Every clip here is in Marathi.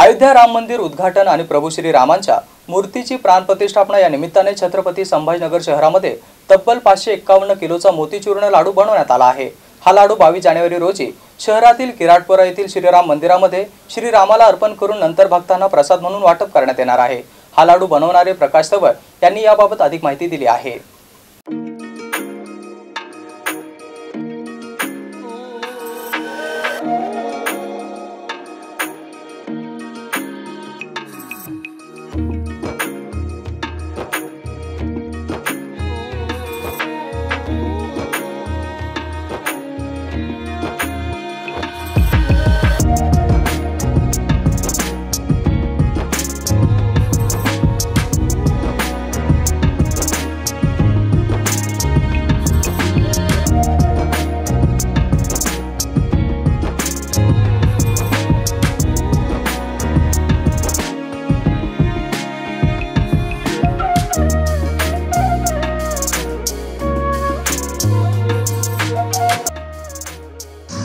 अयोध्या राम मंदिर उद्घाटन आणि प्रभू श्री रामांच्या मूर्तीची प्राण प्रतिष्ठापना या निमित्ताने छत्रपती संभाजीनगर शहरामध्ये तब्बल 551 किलोचा मोतीचूर्ण लाडू बनवण्यात आला आहे। हा लाडू 22 जानेवारी रोजी शहरातील किराडपुरा येथील श्रीराम मंदिरामध्ये श्रीरामाला अर्पण करून नंतर भक्तांना प्रसाद म्हणून वाटप करण्यात येणार आहे। हा लाडू बनवणारे प्रकाश सवर यांनी याबाबत अधिक माहिती दिली आहे।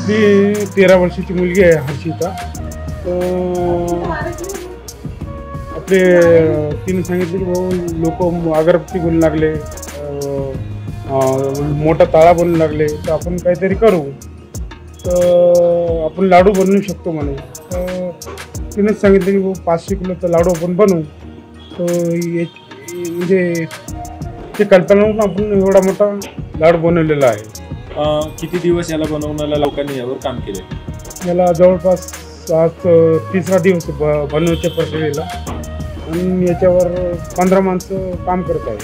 ती 13 वर्षाची मुलगी आहे हर्षिता। आपले तिने सांगितले की भाऊ लोक अगरबत्ती बोलू लागले, मोठा ताळा बोलू लागले, तर आपण काहीतरी करू, तर आपण लाडू बनवू शकतो म्हणे। तिनेच सांगितलं की भाऊ 500 किलोचा लाडू आपण बनवू। म्हणजे ते कल्पना आपण एवढा मोठा लाडू बनवलेला आहे। किती दिवस याला बनवण्याला लोकांनी यावर काम केले? याला जवळपास आज 3रा दिवस बनवण्याच्या प्रक्रियेला, आणि याच्यावर 15 माणसं काम करत आहे।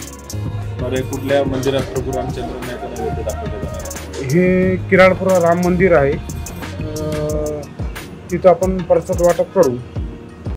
बरं, कुठल्या मंदिरात प्रभू रामचंद्रांना नैवेद्य दाखवले जाणार आहे? हे किराडपुरा राम मंदिर आहे, तिथं आपण प्रसाद वाटप करू।